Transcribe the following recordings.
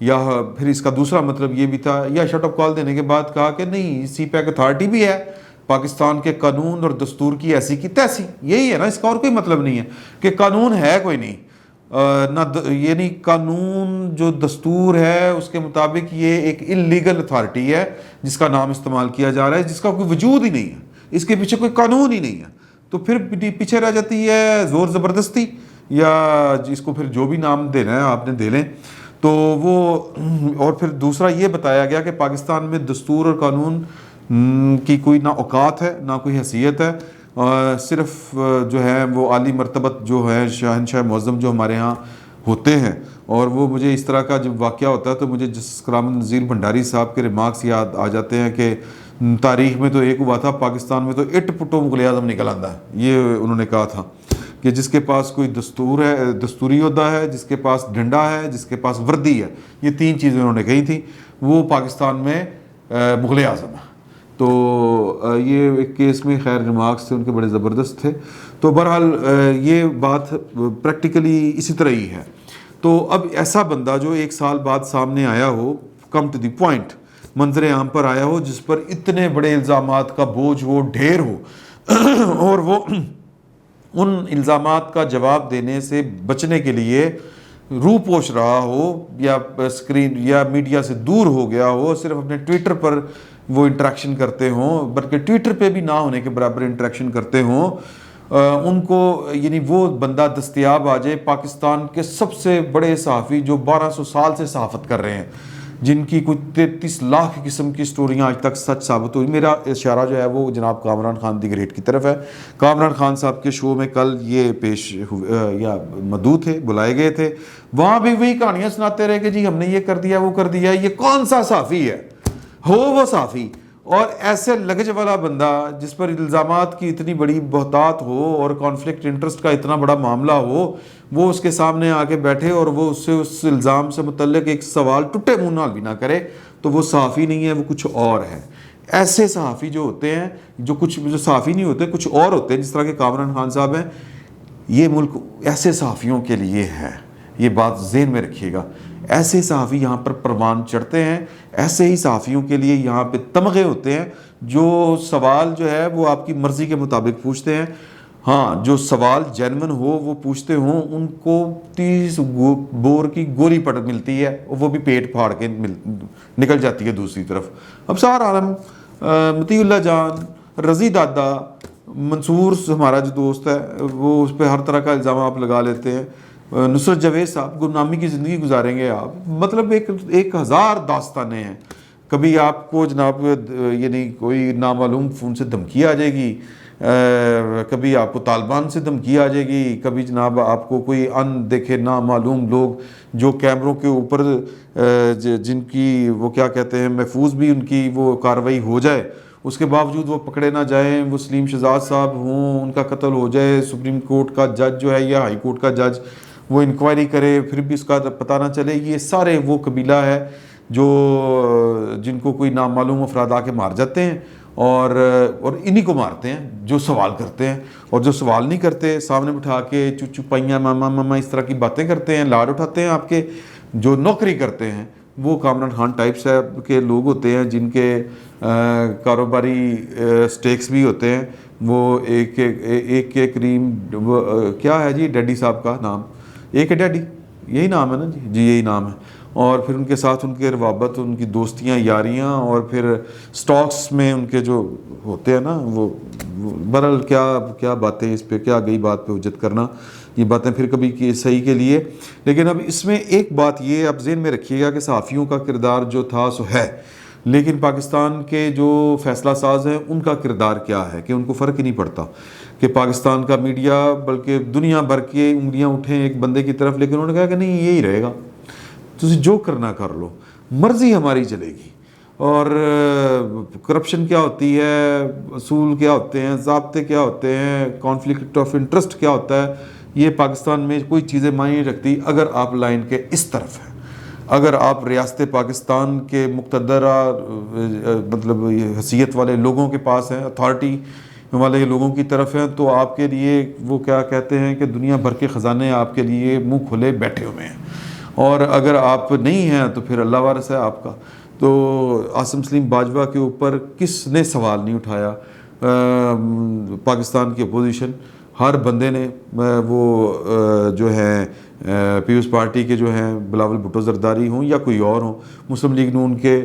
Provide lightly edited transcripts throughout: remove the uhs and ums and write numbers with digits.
یا پھر اس کا دوسرا مطلب یہ بھی تھا، یا شٹ آف کال دینے کے بعد کہا کہ نہیں سی پیک اتھارٹی بھی ہے، پاکستان کے قانون اور دستور کی ایسی کی تیسی. یہی ہے نا، اس کا اور کوئی مطلب نہیں ہے کہ قانون ہے کوئی نہیں نہ، یعنی قانون جو دستور ہے اس کے مطابق یہ ایک انلیگل اتھارٹی ہے جس کا نام استعمال کیا جا رہا ہے، جس کا کوئی وجود ہی نہیں ہے، اس کے پیچھے کوئی قانون ہی نہیں ہے. تو پھر پیچھے رہ جاتی ہے زور زبردستی، یا جس کو پھر جو بھی نام دینا ہے آپ نے دے لیں. تو وہ اور پھر دوسرا یہ بتایا گیا کہ پاکستان میں دستور اور قانون کی کوئی نہ اوقات ہے نہ کوئی حیثیت ہے، صرف جو ہے وہ عالی مرتبت جو ہے شہنشاہ معظم جو ہمارے ہاں ہوتے ہیں. اور وہ مجھے اس طرح کا جب واقعہ ہوتا ہے تو مجھے جس کرامت نذیر بھنڈاری صاحب کے ریمارکس یاد آ جاتے ہیں کہ تاریخ میں تو ایک ہوا تھا، پاکستان میں تو اٹ پٹو مغل اعظم نکل آتا ہے. یہ انہوں نے کہا تھا کہ جس کے پاس کوئی دستور ہے، دستوری عہدہ ہے، جس کے پاس ڈنڈا ہے، جس کے پاس وردی ہے، یہ تین چیزیں انہوں نے کہی تھیں، وہ پاکستان میں مغل اعظم ہے. تو یہ ایک کیس میں خیر ریمارکس تھے ان کے بڑے زبردست تھے. تو بہرحال یہ بات پریکٹیکلی اسی طرح ہی ہے. تو اب ایسا بندہ جو ایک سال بعد سامنے آیا ہو، کم ٹو دی پوائنٹ، منظر عام پر آیا ہو، جس پر اتنے بڑے الزامات کا بوجھ ہو، ڈھیر ہو، اور وہ ان الزامات کا جواب دینے سے بچنے کے لیے روح پوش رہا ہو، یا اسکرین یا میڈیا سے دور ہو گیا ہو، صرف اپنے ٹویٹر پر وہ انٹریکشن کرتے ہوں، بلکہ ٹویٹر پہ بھی نہ ہونے کے برابر انٹریکشن کرتے ہوں، ان کو یعنی وہ بندہ دستیاب آ جائے. پاکستان کے سب سے بڑے صحافی جو 1200 سال سے صحافت کر رہے ہیں، جن کی کچھ 33 لاکھ قسم کی سٹوریاں آج تک سچ ثابت ہوئی. میرا اشارہ جو ہے وہ جناب کامران خان دی گریٹ کی طرف ہے. کامران خان صاحب کے شو میں کل یہ پیش یا مدعو تھے، بلائے گئے تھے، وہاں بھی وہی کہانیاں سناتے رہے کہ جی ہم نے یہ کر دیا وہ کر دیا. یہ کون سا صحافی ہے؟ ہو وہ صحافی، اور ایسے لگج والا بندہ جس پر الزامات کی اتنی بڑی بہتات ہو اور کانفلکٹ انٹرسٹ کا اتنا بڑا معاملہ ہو، وہ اس کے سامنے آ کے بیٹھے اور وہ اس سے اس الزام سے متعلق ایک سوال ٹوٹے منہ نال بھی نہ کرے، تو وہ صحافی نہیں ہے، وہ کچھ اور ہے. ایسے صحافی جو ہوتے ہیں، جو صحافی نہیں ہوتے، کچھ اور ہوتے ہیں، جس طرح کے کامران خان صاحب ہیں، یہ ملک ایسے صحافیوں کے لیے ہے. یہ بات ذہن میں رکھیے گا. ایسے صحافی یہاں پر پروان چڑھتے ہیں، ایسے ہی صحافیوں کے لیے یہاں پہ تمغے ہوتے ہیں جو سوال جو ہے وہ آپ کی مرضی کے مطابق پوچھتے ہیں. ہاں، جو سوال جینون ہو وہ پوچھتے ہوں، ان کو 30 بور کی گولی پڑ ملتی ہے، وہ بھی پیٹ پھاڑ کے نکل جاتی ہے دوسری طرف. اب سار عالم، مطیع اللہ جان، رضی دادا، منصور ہمارا جو دوست ہے، وہ اس پہ ہر طرح کا الزام آپ لگا لیتے ہیں. نصرت جاوید صاحب، گمنامی کی زندگی گزاریں گے آپ، مطلب 1000 داستانیں ہیں. کبھی آپ کو جناب یعنی کوئی نامعلوم فون سے دھمکی آ جائے گی، کبھی آپ کو طالبان سے دھمکی آ جائے گی، کبھی جناب آپ کو کوئی ان دیکھے نامعلوم لوگ جو کیمروں کے اوپر جن کی وہ کیا کہتے ہیں محفوظ بھی ان کی وہ کارروائی ہو جائے، اس کے باوجود وہ پکڑے نہ جائیں، وہ سلیم شہزاد صاحب ہوں، ان کا قتل ہو جائے، سپریم کورٹ کا جج جو ہے یا ہائی کورٹ کا جج وہ انکوائری کرے، پھر بھی اس کا پتہ نہ چلے. یہ سارے وہ قبیلہ ہے جو جن کو کوئی نامعلوم افراد آ کے مار جاتے ہیں، اور انہی کو مارتے ہیں جو سوال کرتے ہیں. اور جو سوال نہیں کرتے، سامنے بٹھا کے چچو پائیاں ماما اس طرح کی باتیں کرتے ہیں، لاڈ اٹھاتے ہیں آپ کے. جو نوکری کرتے ہیں وہ کامران خان ٹائپ صاحب کے لوگ ہوتے ہیں، جن کے کاروباری سٹیکس بھی ہوتے ہیں. وہ ایک کریم کیا ہے جی ڈیڈی صاحب کا نام، ایک ہے ڈیڈی، یہی نام ہے نا جی یہی نام ہے. اور پھر ان کے ساتھ ان کے روابط، ان کی دوستیاں، یاریاں، اور پھر سٹاکس میں ان کے جو ہوتے ہیں نا وہ برحال کیا باتیں، اس پہ کیا گئی بات پہ حجت کرنا، یہ باتیں پھر کبھی صحیح کے لیے. لیکن اب اس میں ایک بات یہ آپ ذہن میں رکھیے گا کہ صحافیوں کا کردار جو تھا سو ہے، لیکن پاکستان کے جو فیصلہ ساز ہیں ان کا کردار کیا ہے کہ ان کو فرق ہی نہیں پڑتا کہ پاکستان کا میڈیا بلکہ دنیا بھر کے انگلیاں اٹھیں ایک بندے کی طرف، لیکن انہوں نے کہا کہ نہیں یہی رہے گا، تسی جو کرنا کر لو، مرضی ہماری چلے گی. اور کرپشن کیا ہوتی ہے، اصول کیا ہوتے ہیں، ضابطے کیا ہوتے ہیں، کانفلکٹ آف انٹرسٹ کیا ہوتا ہے، یہ پاکستان میں کوئی چیزیں معنی نہیں رکھتی اگر آپ لائن کے اس طرف ہیں. اگر آپ ریاست پاکستان کے مقتدرہ مطلب حیثیت والے لوگوں کے پاس ہیں، اتھارٹی والے لوگوں کی طرف ہیں، تو آپ کے لیے وہ کیا کہتے ہیں کہ دنیا بھر کے خزانے آپ کے لیے منہ کھلے بیٹھے ہوئے ہیں. اور اگر آپ نہیں ہیں تو پھر اللہ وارث ہے آپ کا. تو عاصم سلیم باجوہ کے اوپر کس نے سوال نہیں اٹھایا؟ پاکستان کی اپوزیشن ہر بندے نے، وہ جو ہیں پیپلز پارٹی کے جو ہیں بلاول بھٹو زرداری ہوں یا کوئی اور ہوں، مسلم لیگ نون کے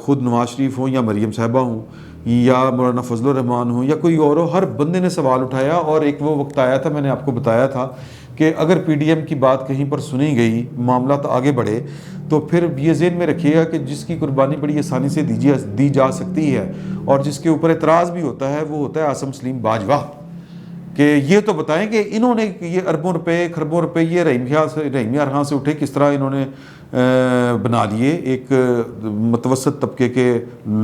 خود نواز شریف ہوں یا مریم صاحبہ ہوں یا مولانا فضل الرحمان ہوں یا کوئی اور ہو، ہر بندے نے سوال اٹھایا. اور ایک وہ وقت آیا تھا، میں نے آپ کو بتایا تھا کہ اگر پی ڈی ایم کی بات کہیں پر سنی گئی، معاملات آگے بڑھے، تو پھر یہ ذہن میں رکھیے گا کہ جس کی قربانی بڑی آسانی سے دی جا سکتی ہے اور جس کے اوپر اعتراض بھی ہوتا ہے، وہ ہوتا ہے عاصم سلیم باجوہ. کہ یہ تو بتائیں کہ انہوں نے یہ اربوں روپے خربوں روپے یہ رحیم یار خان سے اٹھے کس طرح انہوں نے بنا لیے. ایک متوسط طبقے کے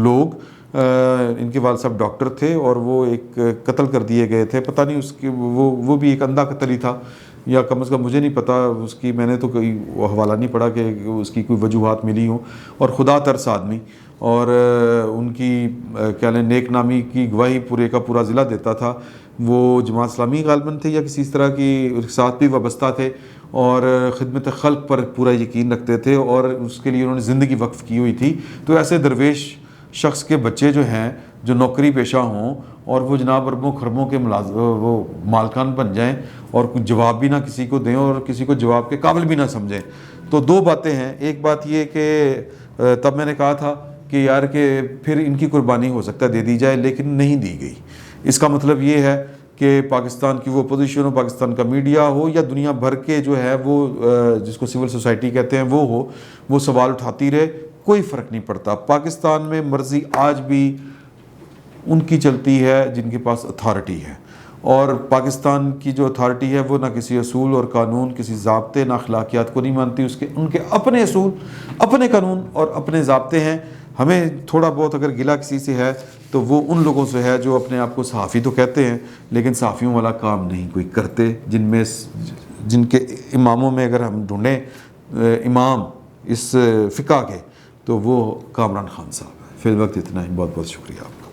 لوگ، ان کے والد صاحب ڈاکٹر تھے اور وہ ایک قتل کر دیے گئے تھے. پتہ نہیں اس کی وہ بھی ایک اندھا قتل ہی تھا، یا کم از کم مجھے نہیں پتا اس کی، میں نے تو کوئی حوالہ نہیں پڑھا کہ اس کی کوئی وجوہات ملی ہوں. اور خدا ترس آدمی، اور ان کی کیا لیں نیک نامی کی گواہی پورے کا پورا ضلع دیتا تھا. وہ جماعت اسلامی غالباً تھے یا کسی اس طرح کی ساتھ بھی وابستہ تھے، اور خدمت خلق پر پورا یقین رکھتے تھے اور اس کے لیے انہوں نے زندگی وقف کی ہوئی تھی. تو ایسے درویش شخص کے بچے جو ہیں، جو نوکری پیشہ ہوں اور وہ جناب اربوں خربوں کے وہ مالکان بن جائیں اور کچھ جواب بھی نہ کسی کو دیں اور کسی کو جواب کے قابل بھی نہ سمجھیں. تو دو باتیں ہیں. ایک بات یہ کہ تب میں نے کہا تھا کہ یار کہ پھر ان کی قربانی ہو سکتا ہے دے دی جائے، لیکن نہیں دی گئی. اس کا مطلب یہ ہے کہ پاکستان کی وہ اپوزیشن ہو، پاکستان کا میڈیا ہو یا دنیا بھر کے جو ہے وہ جس کو سول سوسائٹی کہتے ہیں وہ سوال اٹھاتی رہے، کوئی فرق نہیں پڑتا. پاکستان میں مرضی آج بھی ان کی چلتی ہے جن کے پاس اتھارٹی ہے، اور پاکستان کی جو اتھارٹی ہے وہ نہ کسی اصول اور قانون، کسی ضابطے، نہ اخلاقیات کو نہیں مانتی. ان کے اپنے اصول، اپنے قانون اور اپنے ضابطے ہیں. ہمیں تھوڑا بہت اگر گلہ کسی سے ہے تو وہ ان لوگوں سے ہے جو اپنے آپ کو صحافی تو کہتے ہیں لیکن صحافیوں والا کام نہیں کوئی کرتے، جن کے اماموں میں اگر ہم ڈھونڈیں امام اس فقہ کے تو وہ کامران خان صاحب ہیں. فی الوقت اتنا ہی. بہت بہت شکریہ آپ کا.